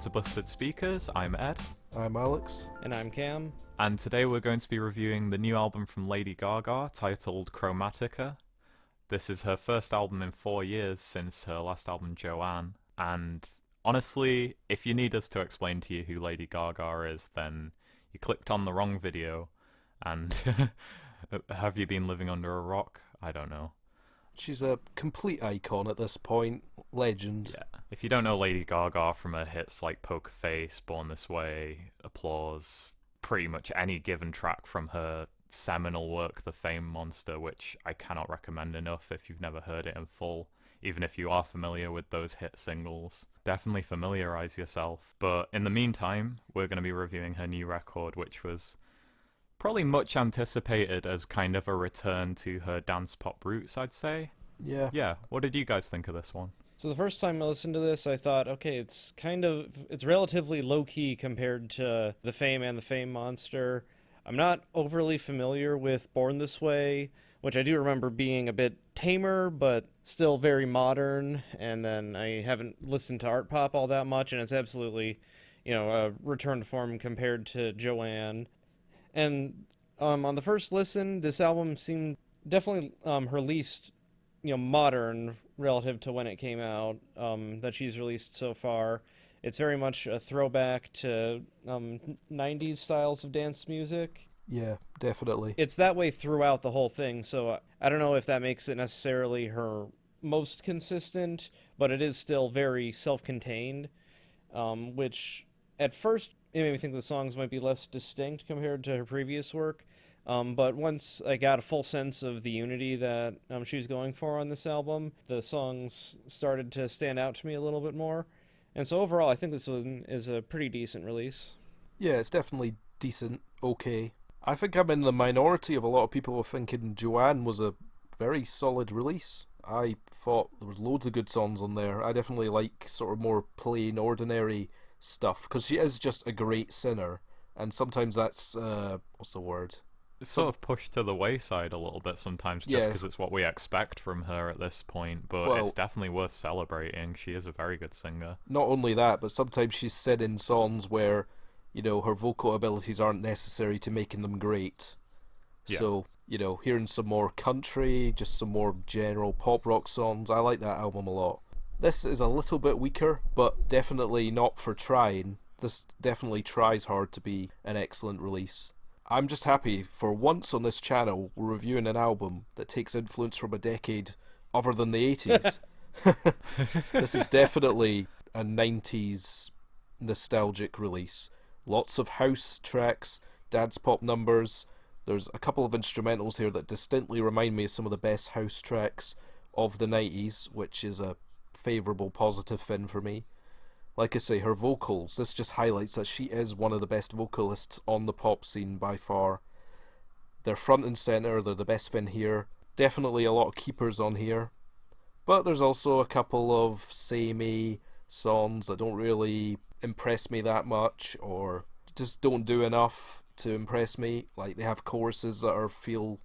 to Busted Speakers. I'm Ed. I'm Alex. And I'm Cam. And today we're going to be reviewing the new album from Lady Gaga titled Chromatica. This is her first album in 4 years since her last album Joanne. And honestly, if you need us to explain to you who Lady Gaga is, then you clicked on the wrong video. And have you been living under a rock? I don't know. She's a complete icon at this point. Legend. Yeah. If you don't know Lady Gaga from her hits like Poker Face, Born This Way, Applause, pretty much any given track from her seminal work, The Fame Monster, which I cannot recommend enough if you've never heard it in full, even if you are familiar with those hit singles. Definitely familiarize yourself. But in the meantime, we're going to be reviewing her new record, which was probably much anticipated as kind of a return to her dance pop roots, I'd say. Yeah. What did you guys think of this one? So the first time I listened to this, I thought, okay, it's relatively low-key compared to The Fame and The Fame Monster. I'm not overly familiar with Born This Way, which I do remember being a bit tamer, but still very modern. And then I haven't listened to art pop all that much, and it's absolutely, a return to form compared to Joanne. And on the first listen, this album seemed definitely her least, modern relative to when it came out, that she's released so far. It's very much a throwback to 90s styles of dance music. Yeah, definitely. It's that way throughout the whole thing, so I don't know if that makes it necessarily her most consistent, but it is still very self-contained, which at first it made me think the songs might be less distinct compared to her previous work. But once I got a full sense of the unity that she was going for on this album, the songs started to stand out to me a little bit more. And so overall, I think this one is a pretty decent release. Yeah, it's definitely decent, okay. I think I'm in the minority of a lot of people thinking Joanne was a very solid release. I thought there was loads of good songs on there. I definitely like sort of more plain, ordinary stuff, because she is just a great singer. And sometimes that's, what's the word? It's sort of pushed to the wayside a little bit sometimes just because it's what we expect from her at this point, but it's definitely worth celebrating. She is a very good singer. Not only that, but sometimes she's singing songs where, her vocal abilities aren't necessary to making them great. Yeah. So, hearing some more country, just some more general pop rock songs, I like that album a lot. This is a little bit weaker, but definitely not for trying. This definitely tries hard to be an excellent release. I'm just happy, for once on this channel, we're reviewing an album that takes influence from a decade other than the 80s. This is definitely a 90s nostalgic release. Lots of house tracks, dance pop numbers. There's a couple of instrumentals here that distinctly remind me of some of the best house tracks of the 90s, which is a favourable positive thing for me. Like I say, her vocals, this just highlights that she is one of the best vocalists on the pop scene by far. They're front and centre, they're the best thing here. Definitely a lot of keepers on here. But there's also a couple of samey songs that don't really impress me that much, or just don't do enough to impress me. Like, they have choruses that feel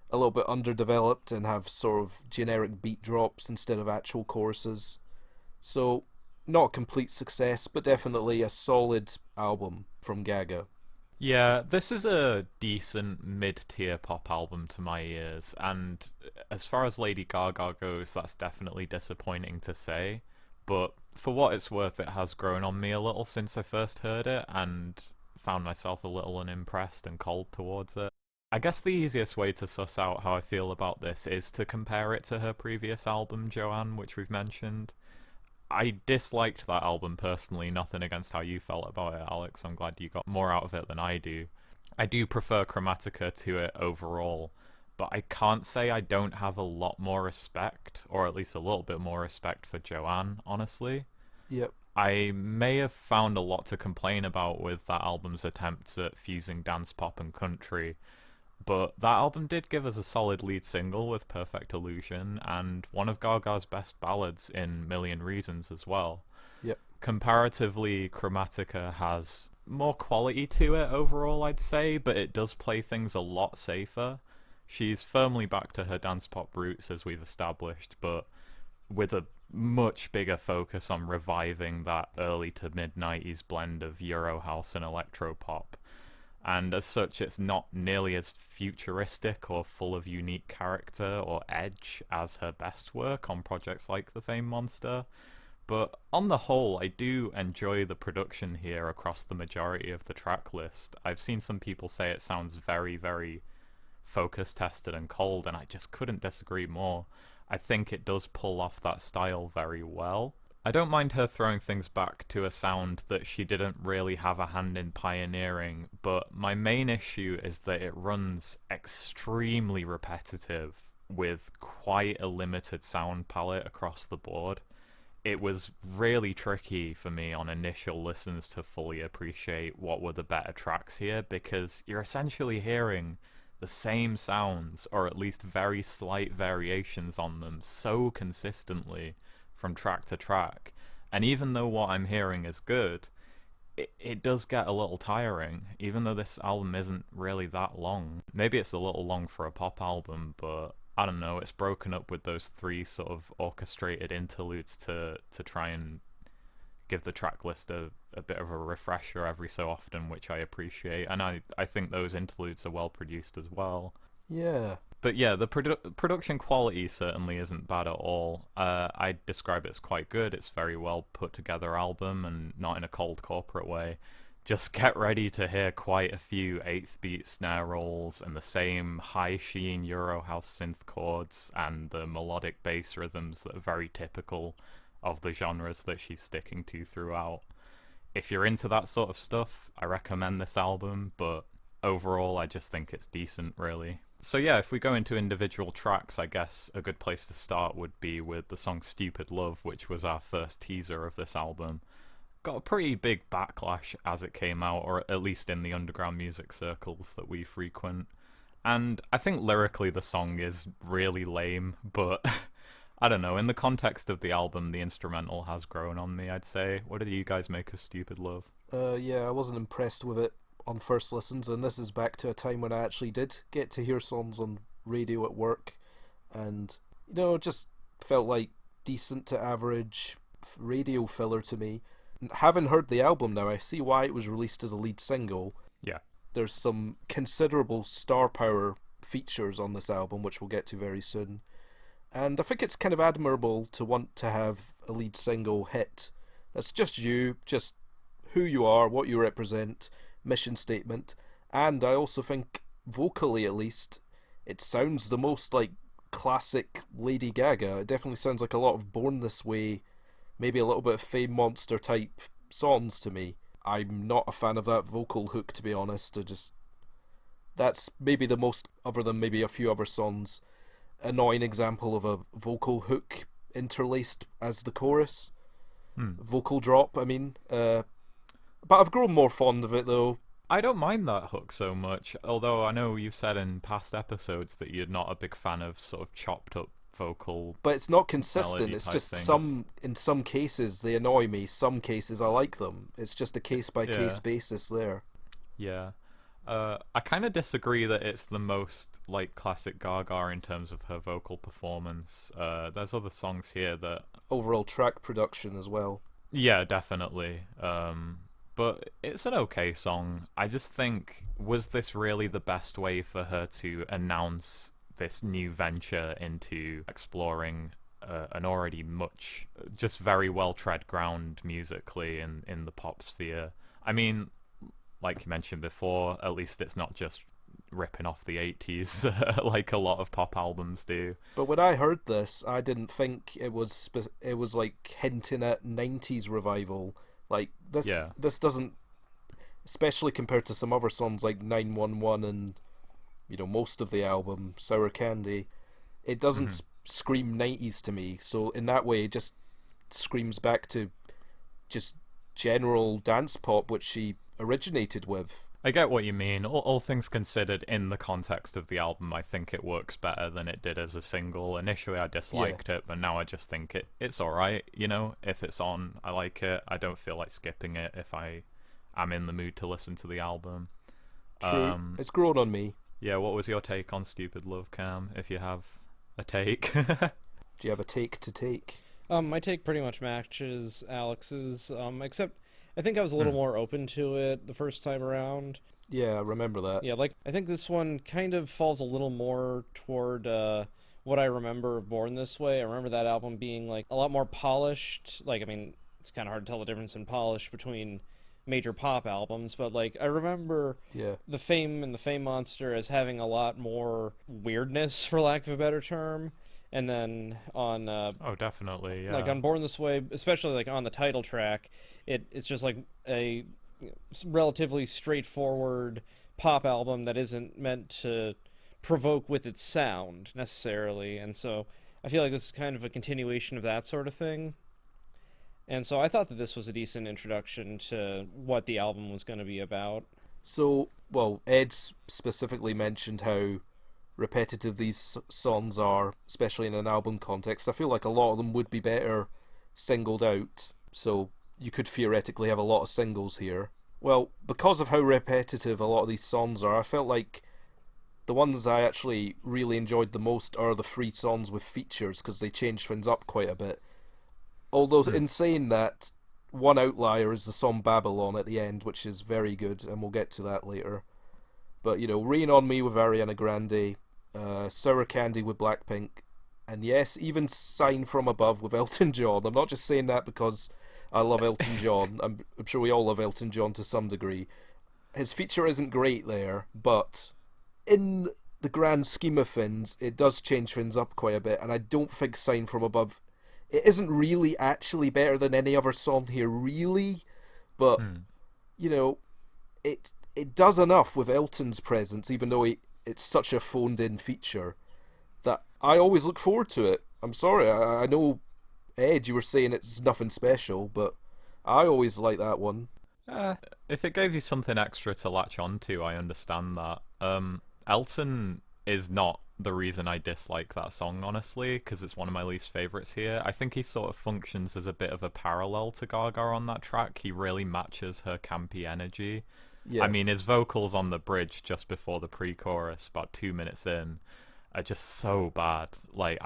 a little bit underdeveloped and have sort of generic beat drops instead of actual choruses. So, not a complete success, but definitely a solid album from Gaga. Yeah, this is a decent mid-tier pop album to my ears, and as far as Lady Gaga goes, that's definitely disappointing to say, but for what it's worth, it has grown on me a little since I first heard it, and found myself a little unimpressed and cold towards it. I guess the easiest way to suss out how I feel about this is to compare it to her previous album, Joanne, which we've mentioned. I disliked that album personally, nothing against how you felt about it, Alex. I'm glad you got more out of it than I do. I do prefer Chromatica to it overall, but I can't say I don't have a lot more respect, or at least a little bit more respect for Joanne, honestly. Yep. I may have found a lot to complain about with that album's attempts at fusing dance pop and country, but that album did give us a solid lead single with Perfect Illusion, and one of Gaga's best ballads in Million Reasons as well. Yep. Comparatively, Chromatica has more quality to it overall, I'd say, but it does play things a lot safer. She's firmly back to her dance pop roots, as we've established, but with a much bigger focus on reviving that early to mid 90s blend of Euro house and electro pop. And as such, it's not nearly as futuristic or full of unique character or edge as her best work on projects like The Fame Monster. But on the whole, I do enjoy the production here across the majority of the track list. I've seen some people say it sounds very, very focus tested and cold, and I just couldn't disagree more. I think it does pull off that style very well. I don't mind her throwing things back to a sound that she didn't really have a hand in pioneering, but my main issue is that it runs extremely repetitive with quite a limited sound palette across the board. It was really tricky for me on initial listens to fully appreciate what were the better tracks here, because you're essentially hearing the same sounds, or at least very slight variations on them, so consistently from track to track. And even though what I'm hearing is good, it does get a little tiring, even though this album isn't really that long. Maybe it's a little long for a pop album, but I don't know, it's broken up with those 3 sort of orchestrated interludes to try and give the track list a bit of a refresher every so often, which I appreciate. And I think those interludes are well produced as well. Yeah. But yeah, the production quality certainly isn't bad at all. I'd describe it as quite good. It's a very well put together album, and not in a cold corporate way. Just get ready to hear quite a few 8th beat snare rolls and the same high sheen Euro house synth chords and the melodic bass rhythms that are very typical of the genres that she's sticking to throughout. If you're into that sort of stuff, I recommend this album, but overall I just think it's decent, really. So yeah, if we go into individual tracks, I guess a good place to start would be with the song Stupid Love, which was our first teaser of this album. Got a pretty big backlash as it came out, or at least in the underground music circles that we frequent. And I think lyrically the song is really lame, but I don't know, in the context of the album, the instrumental has grown on me, I'd say. What did you guys make of Stupid Love? Yeah, I wasn't impressed with it on first listens, and this is back to a time when I actually did get to hear songs on radio at work, and it just felt like decent to average radio filler to me. Having heard the album now, I see why it was released as a lead single. Yeah. There's some considerable star power features on this album, which we'll get to very soon, and I think it's kind of admirable to want to have a lead single hit that's just you, just who you are, what you represent, mission statement. And I also think vocally, at least, it sounds the most like classic Lady Gaga. It definitely sounds like a lot of Born This Way, maybe a little bit of Fame Monster type songs to me. I'm not a fan of that vocal hook, to be honest. That's maybe the most, other than maybe a few other songs, annoying example of a vocal hook interlaced as the chorus. Vocal drop, I mean. But I've grown more fond of it, though. I don't mind that hook so much, although I know you've said in past episodes that you're not a big fan of sort of chopped up vocal. But it's not consistent. It's just things. in some cases they annoy me, some cases I like them. It's just a case by case basis there. Yeah. I kind of disagree that it's the most like classic Gaga in terms of her vocal performance. There's other songs here that overall track production as well. Yeah, definitely. But it's an okay song. I just think, was this really the best way for her to announce this new venture into exploring an already just very well tread ground musically in the pop sphere? I mean, like you mentioned before, at least it's not just ripping off the 80s like a lot of pop albums do. But when I heard this, I didn't think it was like hinting at 90s revival. Like this doesn't, especially compared to some other songs like 911 and most of the album Sour Candy, it doesn't scream 90s to me. So in that way, it just screams back to just general dance pop, which she originated with. I get what you mean. All things considered, in the context of the album, I think it works better than it did as a single. Initially, I disliked it, but now I just think it's alright. If it's on, I like it. I don't feel like skipping it if I am in the mood to listen to the album. True. It's grown on me. Yeah, what was your take on Stupid Love, Cam, if you have a take? Do you have a take to take? My take pretty much matches Alex's, except I think I was a little more open to it the first time around. Yeah, I remember that. Yeah, like, I think this one kind of falls a little more toward what I remember of Born This Way. I remember that album being, like, a lot more polished. Like, I mean, it's kind of hard to tell the difference in polish between major pop albums, but, like, I remember The Fame and the Fame Monster as having a lot more weirdness, for lack of a better term. And then on oh, definitely, yeah. like on Born This Way, especially like on the title track, it's just like a relatively straightforward pop album that isn't meant to provoke with its sound necessarily, and so I feel like this is kind of a continuation of that sort of thing. And so I thought that this was a decent introduction to what the album was going to be about. So, well, Ed specifically mentioned how repetitive these songs are, especially in an album context. I feel like a lot of them would be better singled out, so you could theoretically have a lot of singles here. Well, because of how repetitive a lot of these songs are, I felt like the ones I actually really enjoyed the most are the 3 songs with features, because they change things up quite a bit. Although, in saying that, one outlier is the song Babylon at the end, which is very good, and we'll get to that later. But, you know, Rain on Me with Ariana Grande, Sour Candy with Blackpink, and yes, even Sign from Above with Elton John. I'm not just saying that because I love Elton John. I'm sure we all love Elton John to some degree. His feature isn't great there, but in the grand scheme of things, it does change things up quite a bit, and I don't think Sign from Above, it isn't really actually better than any other song here, really, but, you know, it does enough with Elton's presence, even though it's such a phoned-in feature, that I always look forward to it. I'm sorry, I know, Ed, you were saying it's nothing special, but I always like that one. If it gave you something extra to latch onto, I understand that. Elton is not the reason I dislike that song, honestly, because it's one of my least favourites here. I think he sort of functions as a bit of a parallel to Gaga on that track. He really matches her campy energy. Yeah. I mean, his vocals on the bridge just before the pre-chorus, about 2 minutes in, are just so bad. Like,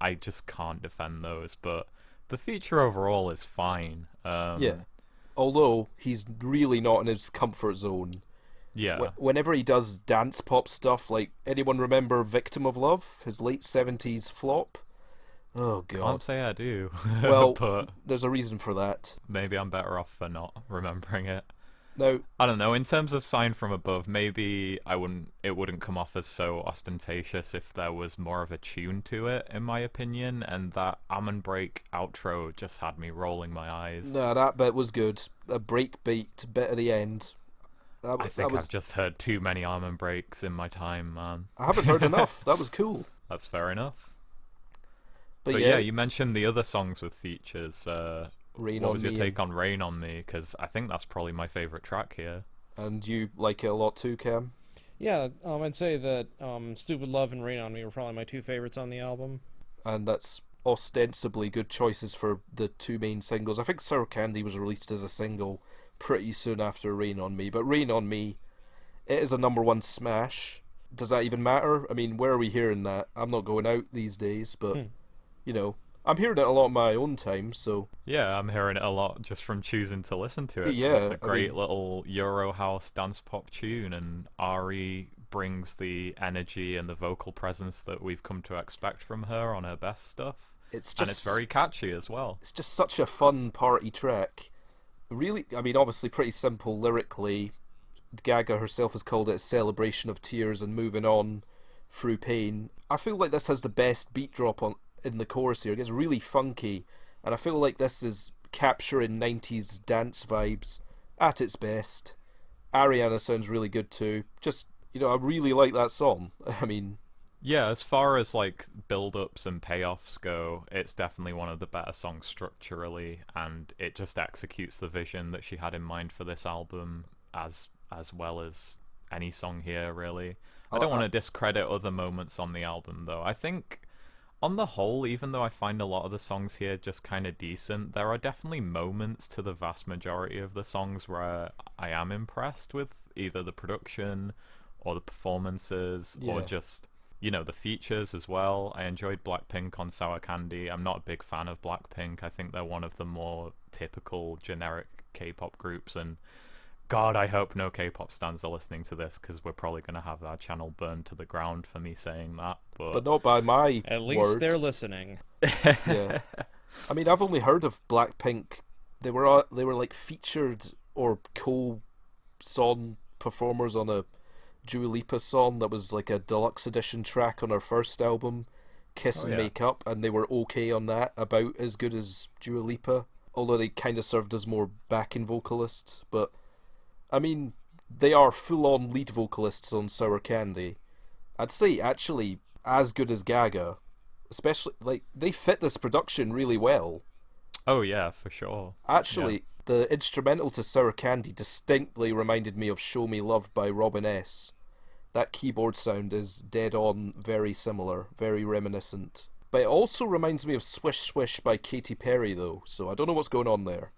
I just can't defend those. But the feature overall is fine. Yeah. Although, he's really not in his comfort zone. Yeah. Whenever he does dance pop stuff, like, anyone remember Victim of Love? His late 70s flop? Oh, God. Can't say I do. Well, but there's a reason for that. Maybe I'm better off for not remembering it. Now, I don't know, in terms of Sign from Above, maybe it wouldn't come off as so ostentatious if there was more of a tune to it, in my opinion, and that Almond Break outro just had me rolling my eyes. No, that bit was good. A breakbeat bit at the end. I think I've just heard too many Almond Breaks in my time, man. I haven't heard enough. That was cool. That's fair enough. But yeah, you mentioned the other songs with features. Rain what on was your Me take on Rain on Me? Because I think that's probably my favourite track here. And you like it a lot too, Cam? Yeah, I'd say that Stupid Love and Rain on Me were probably my 2 favorites on the album. And that's ostensibly good choices for the 2 main singles. I think Sour Candy was released as a single pretty soon after Rain on Me, but Rain on Me, it is a #1 smash. Does that even matter? I mean, where are we hearing that? I'm not going out these days, but, you know, I'm hearing it a lot in my own time, so... Yeah, I'm hearing it a lot just from choosing to listen to it. Yeah, it's a great little Euro house dance pop tune, and Ari brings the energy and the vocal presence that we've come to expect from her on her best stuff. And it's very catchy as well. It's just such a fun party track. Really, I mean, obviously pretty simple lyrically. Gaga herself has called it a celebration of tears and moving on through pain. I feel like this has the best beat drop in the chorus here. It gets really funky, and I feel like this is capturing 90s dance vibes at its best. Ariana sounds really good too. Just, you know, I really like that song. I mean... Yeah, as far as like build-ups and payoffs go, it's definitely one of the better songs structurally, and it just executes the vision that she had in mind for this album as well as any song here, really. I don't want to discredit other moments on the album, though. I think, on the whole, even though I find a lot of the songs here just kind of decent, there are definitely moments to the vast majority of the songs where I am impressed with either the production or the performances or just... the features as well. I enjoyed Blackpink on Sour Candy. I'm not a big fan of Blackpink. I think they're one of the more typical generic K-pop groups, and God, I hope no K-pop stans are listening to this, because we're probably going to have our channel burned to the ground for me saying that. But not by my At least words. they're listening. Yeah. I mean, I've only heard of Blackpink. They were like featured or co-song performers on a Dua Lipa song that was like a deluxe edition track on her first album, Kiss and Make Up, and they were okay on that, about as good as Dua Lipa, although they kind of served as more backing vocalists. But I mean, they are full-on lead vocalists on Sour Candy. I'd say actually as good as Gaga, especially like they fit this production really well. Oh yeah, for sure. Actually, the instrumental to Sour Candy distinctly reminded me of Show Me Love by Robin S. That keyboard sound is dead on, very similar, very reminiscent. But it also reminds me of Swish Swish by Katy Perry though, so I don't know what's going on there.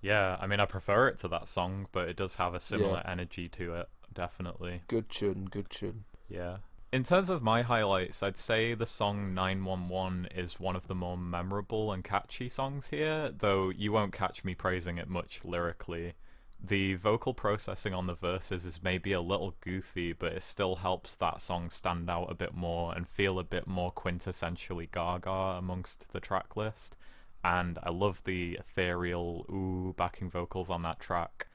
Yeah, I mean, I prefer it to that song, but it does have a similar energy to it, definitely. Good tune, good tune. Yeah. In terms of my highlights, I'd say the song 911 is one of the more memorable and catchy songs here, though you won't catch me praising it much lyrically. The vocal processing on the verses is maybe a little goofy, but it still helps that song stand out a bit more and feel a bit more quintessentially Gaga amongst the track list. And I love the ethereal ooh backing vocals on that track.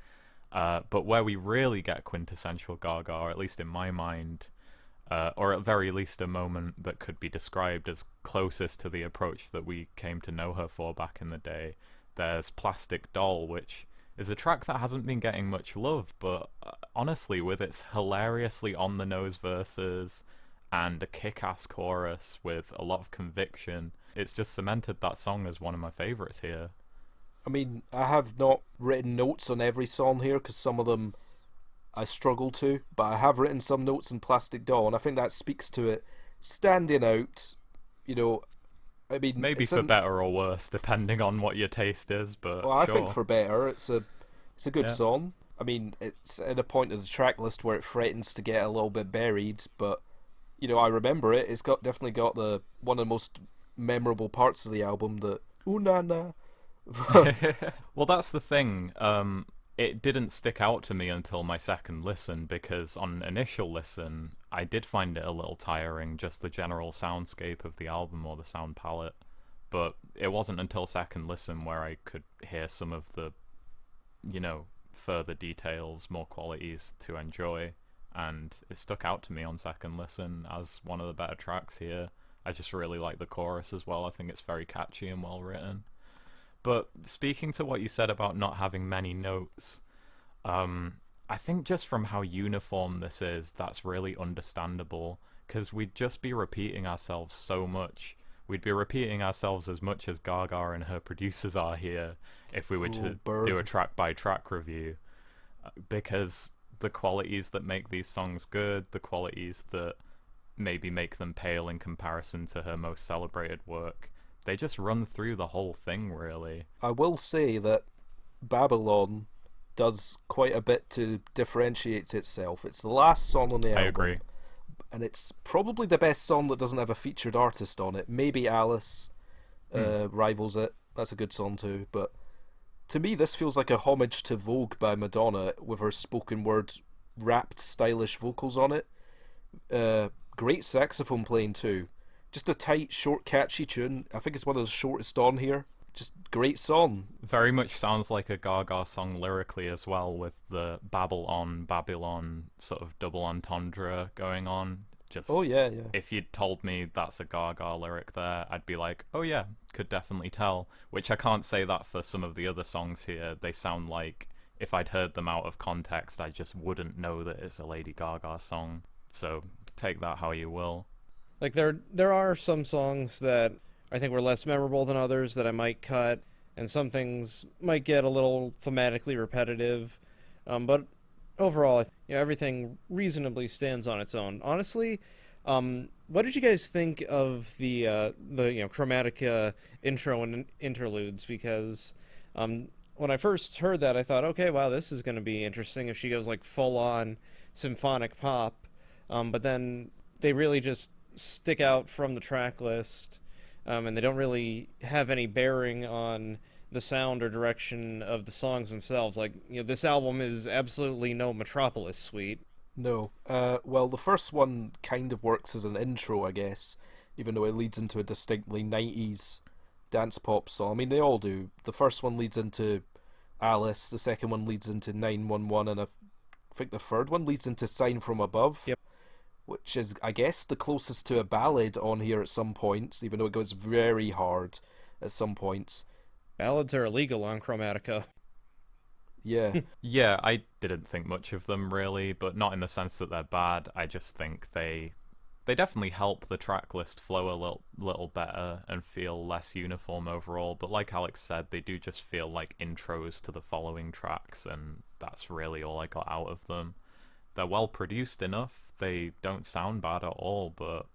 But where we really get quintessential Gaga, or at least in my mind, or at very least a moment that could be described as closest to the approach that we came to know her for back in the day, there's Plastic Doll, which is a track that hasn't been getting much love, but honestly, with its hilariously on-the-nose verses and a kick-ass chorus with a lot of conviction, it's just cemented that song as one of my favourites here. I mean, I have not written notes on every song here, because some of them I struggle to, but I have written some notes in Plastic Doll, and I think that speaks to it standing out. I mean, maybe for better or worse, depending on what your taste is. But well, I sure. think for better. It's a good song. I mean, it's at a point of the track list where it threatens to get a little bit buried, but I remember it. It's definitely got the one of the most memorable parts of the album. The ooh na na. Well, that's the thing. It didn't stick out to me until my second listen, because on initial listen, I did find it a little tiring, just the general soundscape of the album or the sound palette. But it wasn't until second listen where I could hear some of the, further details, more qualities to enjoy. And it stuck out to me on second listen as one of the better tracks here. I just really like the chorus as well. I think it's very catchy and well written. But speaking to what you said about not having many notes, I think just from how uniform this is, that's really understandable, because we'd just be repeating ourselves so much. We'd be repeating ourselves as much as Gaga and her producers are here if we were to do a track-by-track review, because the qualities that make these songs good, the qualities that maybe make them pale in comparison to her most celebrated work, they just run through the whole thing, really. I will say that Babylon does quite a bit to differentiate itself. It's the last song on the album. I agree. And it's probably the best song that doesn't have a featured artist on it. Maybe Alice rivals it. That's a good song too. But to me, this feels like a homage to Vogue by Madonna with her spoken word, rapped, stylish vocals on it. Great saxophone playing too. Just a tight, short, catchy tune. I think it's one of the shortest on here. Just great song. Very much sounds like a Gaga song lyrically as well, with the Babylon sort of double entendre going on. Just yeah. If you'd told me that's a Gaga lyric there, I'd be like, oh yeah, could definitely tell. Which I can't say that for some of the other songs here. They sound like, if I'd heard them out of context, I just wouldn't know that it's a Lady Gaga song. So take that how you will. Like, there are some songs that I think were less memorable than others that I might cut, and some things might get a little thematically repetitive. But overall, everything reasonably stands on its own. Honestly, what did you guys think of the Chromatica intro and interludes? Because when I first heard that, I thought, okay, wow, this is going to be interesting if she goes like full on symphonic pop. But then they really just stick out from the track list, and they don't really have any bearing on the sound or direction of the songs themselves. Like, this album is absolutely no Metropolis suite. No. Well, the first one kind of works as an intro, I guess, even though it leads into a distinctly 90s dance pop song. I mean, they all do. The first one leads into Alice, the second one leads into 911, and I think the third one leads into Sign from Above. Yep. Which is, I guess, the closest to a ballad on here at some points, even though it goes very hard at some points. Ballads are illegal on Chromatica. Yeah. Yeah, I didn't think much of them really, but not in the sense that they're bad. I just think they definitely help the track list flow a little better and feel less uniform overall. But like Alex said, they do just feel like intros to the following tracks, and that's really all I got out of them. They're well produced enough. They don't sound bad at all, but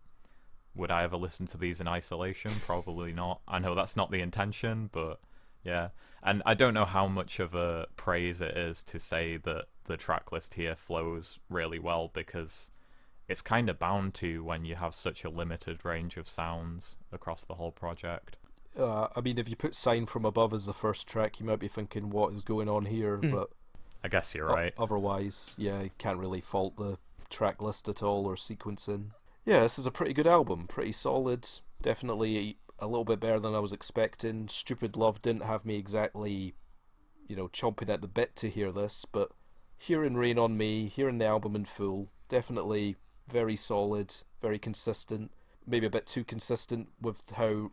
would I ever listen to these in isolation? Probably not. I know that's not the intention, but yeah. And I don't know how much of a praise it is to say that the track list here flows really well, because it's kind of bound to when you have such a limited range of sounds across the whole project. I mean, if you put Sign from Above as the first track, you might be thinking, what is going on here? But I guess you're right. Otherwise, yeah, you can't really fault the track list at all or sequencing. Yeah, this is a pretty good album, pretty solid, definitely a little bit better than I was expecting. Stupid Love didn't have me exactly, chomping at the bit to hear this, but hearing Rain on Me, hearing the album in full, definitely very solid, very consistent, maybe a bit too consistent with how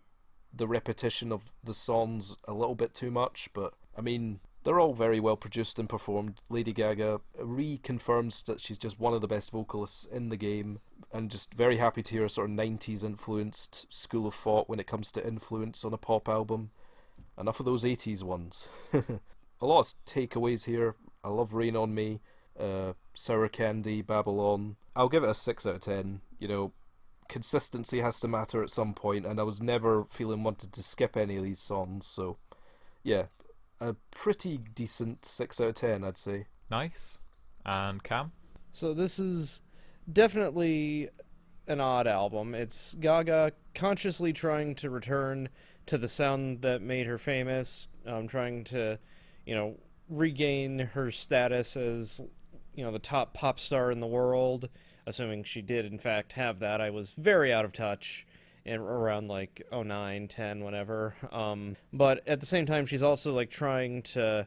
the repetition of the songs a little bit too much, but I mean, they're all very well produced and performed. Lady Gaga reconfirms that she's just one of the best vocalists in the game, and just very happy to hear a sort of 90s influenced school of thought when it comes to influence on a pop album. Enough of those 80s ones. A lot of takeaways here. I love Rain on Me, Sour Candy, Babylon. I'll give it a 6 out of 10. Consistency has to matter at some point, and I was never feeling wanted to skip any of these songs, so yeah, a pretty decent 6 out of 10, I'd say. Nice. And Cam? So this is definitely an odd album. It's Gaga consciously trying to return to the sound that made her famous, trying to, regain her status as, the top pop star in the world, assuming she did in fact have that. I was very out of touch around like 09, 10, whatever. But at the same time, she's also like trying to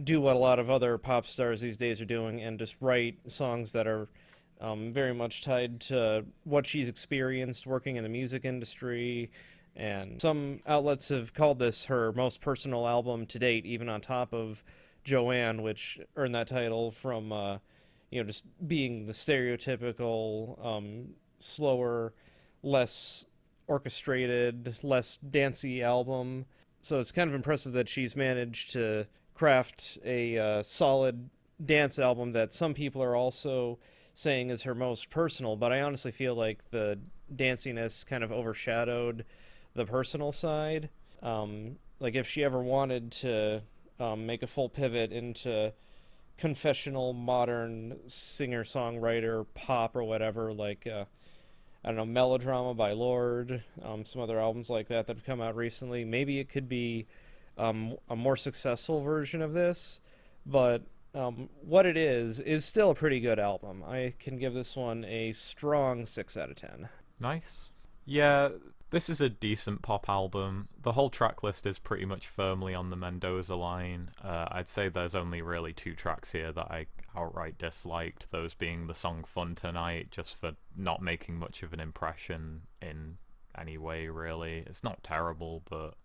do what a lot of other pop stars these days are doing and just write songs that are very much tied to what she's experienced working in the music industry. And some outlets have called this her most personal album to date, even on top of Joanne, which earned that title from just being the stereotypical slower, less orchestrated, less dancey album. So it's kind of impressive that she's managed to craft a solid dance album that some people are also saying is her most personal, but I honestly feel like the danciness kind of overshadowed the personal side. Like if she ever wanted to make a full pivot into confessional modern singer-songwriter pop or whatever, like I don't know, Melodrama by Lorde, some other albums like that have come out recently. Maybe it could be a more successful version of this, but what it is still a pretty good album. I can give this one a strong 6 out of 10. Nice. Yeah, this is a decent pop album. The whole track list is pretty much firmly on the Mendoza line. I'd say there's only really 2 tracks here that I outright disliked, those being the song Fun Tonight, just for not making much of an impression in any way, really. It's not terrible, but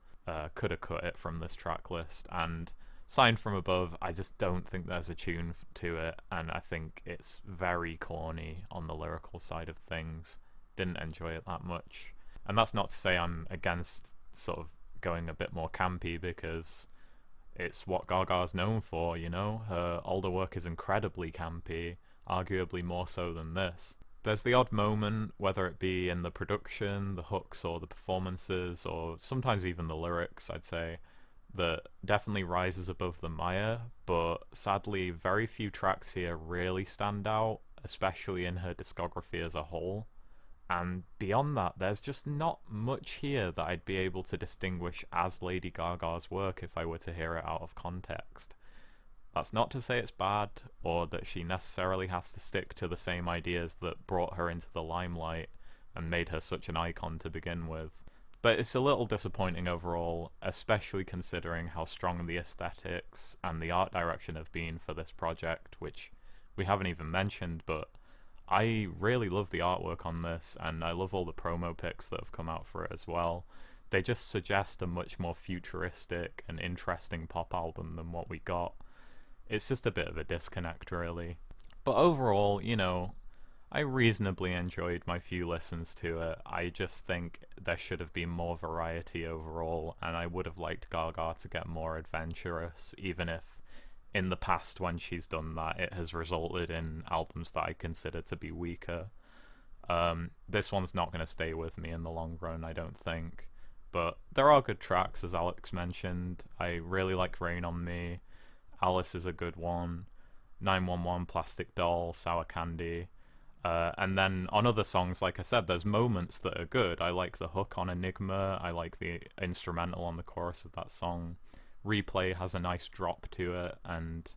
could have cut it from this track list. And Sign from Above, I just don't think there's a tune to it, and I think it's very corny on the lyrical side of things. Didn't enjoy it that much. And that's not to say I'm against sort of going a bit more campy, because it's what Gaga's known for, Her older work is incredibly campy, arguably more so than this. There's the odd moment, whether it be in the production, the hooks, or the performances, or sometimes even the lyrics, I'd say, that definitely rises above the mire, but sadly very few tracks here really stand out, especially in her discography as a whole. And beyond that, there's just not much here that I'd be able to distinguish as Lady Gaga's work if I were to hear it out of context. That's not to say it's bad, or that she necessarily has to stick to the same ideas that brought her into the limelight and made her such an icon to begin with. But it's a little disappointing overall, especially considering how strong the aesthetics and the art direction have been for this project, which we haven't even mentioned, but I really love the artwork on this, and I love all the promo pics that have come out for it as well. They just suggest a much more futuristic and interesting pop album than what we got. It's just a bit of a disconnect, really. But overall, you know, I reasonably enjoyed my few listens to it. I just think there should have been more variety overall, and I would have liked Gaga to get more adventurous, even if in the past when she's done that it has resulted in albums that I consider to be weaker. This one's not going to stay with me in the long run, I don't think. But there are good tracks, as Alex mentioned. I really like Rain on Me. Alice is a good one. 911, Plastic Doll, Sour Candy. And then on other songs, like I said, there's moments that are good. I like the hook on Enigma. I like the instrumental on the chorus of that song. Replay has a nice drop to it, and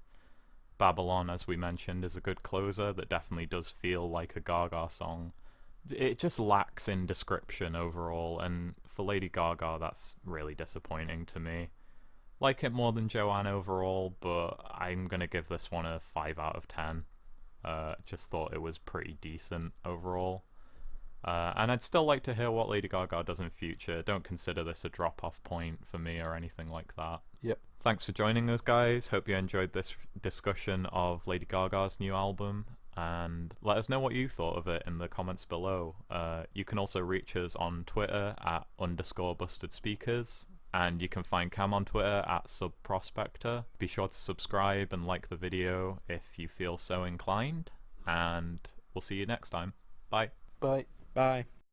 Babylon, as we mentioned, is a good closer that definitely does feel like a Gaga song. It just lacks in description overall, and for Lady Gaga, that's really disappointing to me. Like it more than Joanne overall, but I'm going to give this one a 5 out of 10. Just thought it was pretty decent overall. And I'd still like to hear what Lady Gaga does in future. Don't consider this a drop-off point for me or anything like that. Yep. Thanks for joining us, guys. Hope you enjoyed this discussion of Lady Gaga's new album. And let us know what you thought of it in the comments below. You can also reach us on Twitter at _BustedSpeakers. And you can find Cam on Twitter at subprospector. Be sure to subscribe and like the video if you feel so inclined. And we'll see you next time. Bye. Bye. Bye.